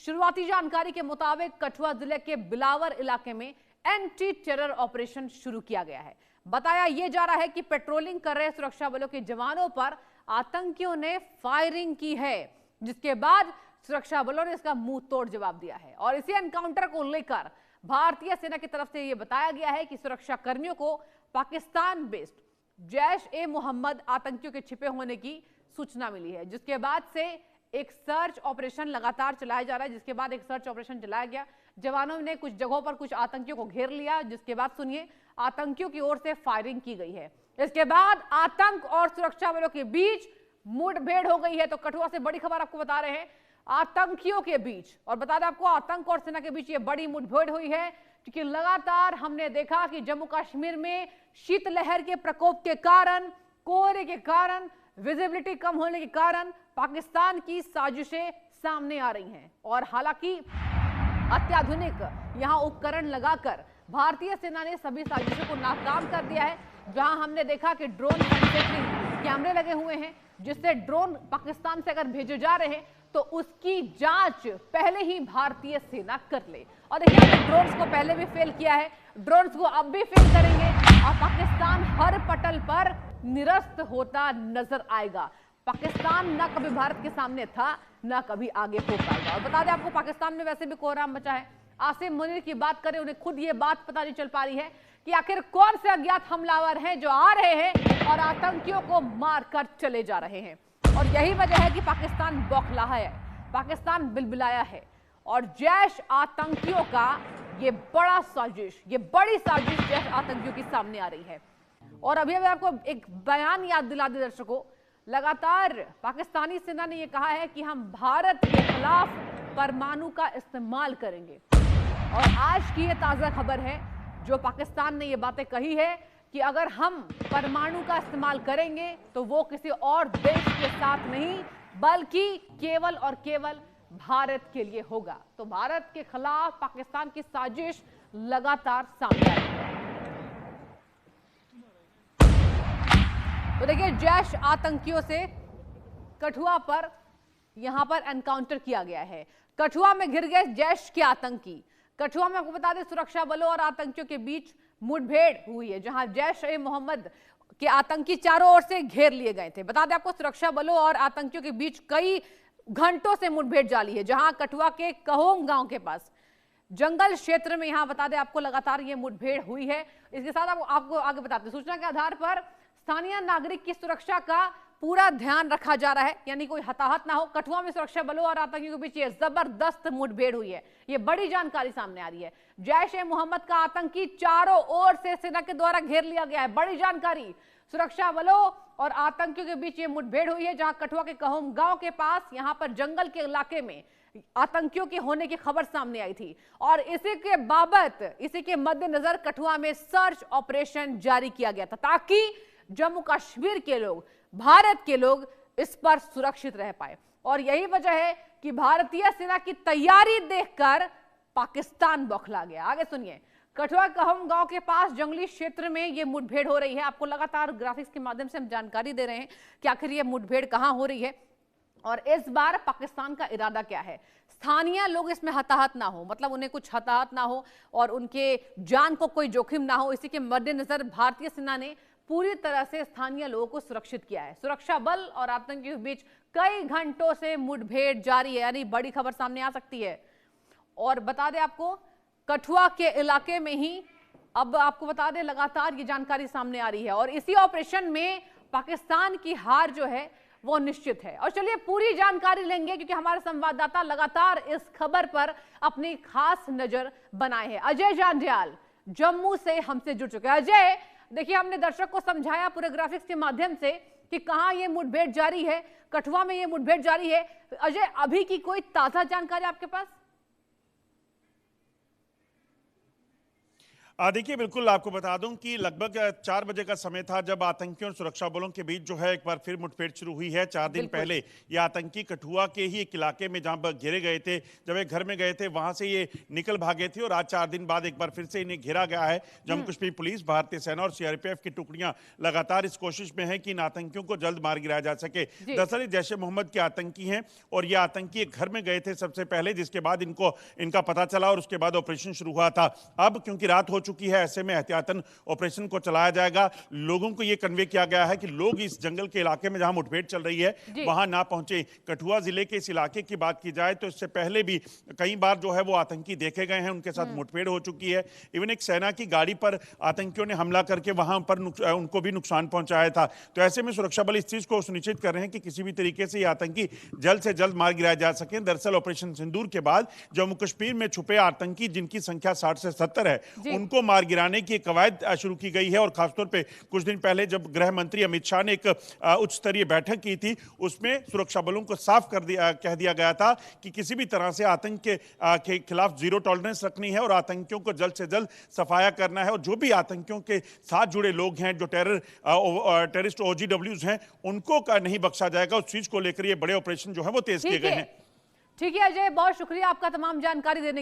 शुरुआती जानकारी के मुताबिक कठुआ जिले के बिलावर इलाके में एंटी टेरर ऑपरेशन शुरू किया गया है। बताया यह जा रहा है कि पेट्रोलिंग कर रहे सुरक्षा बलों के जवानों पर आतंकियों ने फायरिंग की है, जिसके बाद सुरक्षा बलों ने इसका मुंह तोड़ जवाब दिया है। और इसी एनकाउंटर को लेकर भारतीय सेना की तरफ से यह बताया गया है कि सुरक्षा कर्मियों को पाकिस्तान बेस्ड जैश ए मोहम्मद आतंकियों के छिपे होने की सूचना मिली है, जिसके बाद से एक सर्च ऑपरेशन लगातार चलाया जा रहा है। जिसके बाद एक सर्च ऑपरेशन चलाया गया, जवानों ने कुछ जगहों पर कुछ आतंकियों को घेर लिया, जिसके बाद सुनिए आतंकियों की ओर से फायरिंग की गई है। इसके बाद आतंक और सुरक्षा बलों के बीच मुठभेड़ हो गई है। तो कठुआ से बड़ी खबर आपको बता रहे हैं, आतंकियों के बीच, और बता दें आपको आतंक और सेना के बीच ये बड़ी मुठभेड़ हुई है, क्योंकि लगातार हमने देखा कि जम्मू कश्मीर में शीतलहर के प्रकोप के कारण, कोहरे के कारण, विजिबिलिटी कम होने के कारण पाकिस्तान की साजिशें सामने आ रही हैं। और हालांकि अत्याधुनिक यहां उपकरण लगाकर भारतीय सेना ने सभी साजिशों को नाकाम कर दिया है। जहां हमने देखा कि ड्रोन कैमरे लगे हुए हैं, जिससे ड्रोन पाकिस्तान से अगर भेजे जा रहे हैं तो उसकी जांच पहले ही भारतीय सेना कर ले। और देखिए हमने ड्रोन्स को पहले भी फेल किया है, ड्रोन्स को अब भी फेल करेंगे और पाकिस्तान हर पटल पर निरस्त होता नजर आएगा। पाकिस्तान ना कभी भारत के सामने था, ना कभी आगे हो पाएगा। और बता दें आपको पाकिस्तान में वैसे भी कोहराम मचा है। आसिम मुनीर की बात करें, उन्हें खुद ये बात पता नहीं चल पा रही है कि आखिर कौन से अज्ञात हमलावर हैं जो आ रहे हैं और आतंकियों को मारकर चले जा रहे हैं। और यही वजह है कि पाकिस्तान बौखला है, पाकिस्तान बिलबिलाया है और जैश आतंकियों का ये बड़ा साजिश, ये बड़ी साजिश जैश आतंकियों की सामने आ रही है। और अभी आपको एक बयान याद दिला दे दर्शकों, लगातार पाकिस्तानी सेना ने यह कहा है कि हम भारत के खिलाफ परमाणु का इस्तेमाल करेंगे। और आज की ये ताजा खबर है जो पाकिस्तान ने ये बातें कही है कि अगर हम परमाणु का इस्तेमाल करेंगे तो वो किसी और देश के साथ नहीं, बल्कि केवल और केवल भारत के लिए होगा। तो भारत के खिलाफ पाकिस्तान की साजिश लगातार सामने आ रही है। तो देखिए जैश आतंकियों से कठुआ पर यहां पर एनकाउंटर किया गया है। कठुआ में घिर गए जैश के आतंकी। कठुआ में आपको बता दें सुरक्षा बलों और आतंकियों के बीच मुठभेड़ हुई है, जहां जैश ए मोहम्मद के आतंकी चारों ओर से घेर लिए गए थे। बता दें आपको सुरक्षा बलों और आतंकियों के बीच कई घंटों से मुठभेड़ जारी है, जहां कठुआ के कहोंग गांव के पास जंगल क्षेत्र में यहां बता दें आपको लगातार ये मुठभेड़ हुई है। इसके साथ आपको आगे बताते हैं, सूचना के आधार पर स्थानीय नागरिक की सुरक्षा का पूरा ध्यान रखा जा रहा है, यानी कोई हताहत ना हो। कठुआ में सुरक्षा बलों और आतंकियों के बीच ये जबरदस्त मुठभेड़ हुई है, ये बड़ी जानकारी सामने आ रही है। जैश ए मोहम्मद का आतंकी चारों ओर से सेना के द्वारा घेर लिया गया है, बड़ी जानकारी। सुरक्षा बलों और आतंकियों के बीच ये मुठभेड़ हुई है, जहां कठुआ के कहोम गांव के पास यहां पर जंगल के इलाके में आतंकियों के होने की खबर सामने आई थी। और इसी के बाबत, इसी के मद्देनजर कठुआ में सर्च ऑपरेशन जारी किया गया था, ताकि जम्मू कश्मीर के लोग, भारत के लोग इस पर सुरक्षित रह पाए। और यही वजह है कि भारतीय सेना की तैयारी देखकर पाकिस्तान बौखला गया। आगे सुनिए, कठुआ कहम गांव के पास जंगली क्षेत्र में यह मुठभेड़ हो रही है। आपको लगातार ग्राफिक्स के माध्यम से हम जानकारी दे रहे हैं कि आखिर यह मुठभेड़ कहां हो रही है और इस बार पाकिस्तान का इरादा क्या है। स्थानीय लोग इसमें हताहत ना हो, मतलब उन्हें कुछ हताहत ना हो और उनके जान को कोई जोखिम ना हो, इसी के मद्देनजर भारतीय सेना ने पूरी तरह से स्थानीय लोगों को सुरक्षित किया है। सुरक्षा बल और आतंकियों के बीच कई घंटों से मुठभेड़ जारी है, यानी बड़ी खबर सामने आ सकती है। और बता दें आपको कठुआ के इलाके में ही अब आपको बता दें लगातार ये जानकारी सामने आ रही है और इसी ऑपरेशन में पाकिस्तान की हार जो है वो निश्चित है। और चलिए पूरी जानकारी लेंगे, क्योंकि हमारे संवाददाता लगातार इस खबर पर अपनी खास नजर बनाए हैं। अजय जांडियाल जम्मू से हमसे जुड़ चुके हैं। अजय, देखिए हमने दर्शक को समझाया पूरे ग्राफिक्स के माध्यम से कि कहां ये मुठभेड़ जारी है, कठुआ में ये मुठभेड़ जारी है। अजय, अभी की कोई ताजा जानकारी आपके पास? देखिए, बिल्कुल आपको बता दूं कि लगभग 4 बजे का समय था जब आतंकियों और सुरक्षा बलों के बीच जो है एक बार फिर मुठभेड़ शुरू हुई है। 4 दिन पहले ये आतंकी कठुआ के ही एक इलाके में जहां पर घेरे गए थे, जब एक घर में गए थे वहां से ये निकल भागे थे और आज 4 दिन बाद एक बार फिर से इन्हें घेरा गया है। जम्मू कश्मीर पुलिस, भारतीय सेना और सीआरपीएफ की टुकड़ियां लगातार इस कोशिश में है कि इन आतंकियों को जल्द मार गिराया जा सके। दरअसल ये जैश ए मोहम्मद के आतंकी हैं और ये आतंकी एक घर में गए थे सबसे पहले, जिसके बाद इनका पता चला और उसके बाद ऑपरेशन शुरू हुआ था। अब क्योंकि रात हो चुकी है, ऐसे में एहतियातन ऑपरेशन को चलाया जाएगा। लोगों को यह कन्वे किया गया है कि लोग इस जंगल के इलाके में जहां मुठभेड़ चल रही है वहां ना पहुंचे। कठुआ जिले के इस इलाके की बात की जाए तो इससे पहले भी कई बार जो है वो आतंकी देखे गए हैं, उनके साथ मुठभेड़ हो चुकी है। इवन एक सेना की गाड़ी पर आतंकियों ने हमला करके वहां पर उनको भी नुकसान पहुंचाया था। तो ऐसे में सुरक्षा बल इस चीज को सुनिश्चित कर रहे हैं कि किसी भी तरीके से ये आतंकी जल्द से जल्द मार गिराया जा सके। दरअसल ऑपरेशन सिंदूर के बाद जम्मू कश्मीर में छुपे आतंकी, जिनकी संख्या 60 से 70 है, उनको मार गिराने की कवायद शुरू की गई है। और खासतौर पे कुछ दिन पहले जब गृह मंत्री अमित शाह ने एक उच्च स्तरीय बैठक की थी, उसमें सुरक्षा बलों को साफ कह दिया गया था कि किसी भी तरह से आतंक के खिलाफ जीरो टॉलरेंस रखनी है और आतंकियों को जल्द से जल्द सफाया करना है। और जो भी आतंकियों के साथ जुड़े लोग हैं, जो टेररिस्ट OGWs हैं, उनको नहीं बख्शा जाएगा। उस चीज को लेकर ये बड़े ऑपरेशन जो है वो तेज किए गए हैं। ठीक है अजय, बहुत शुक्रिया आपका तमाम जानकारी देने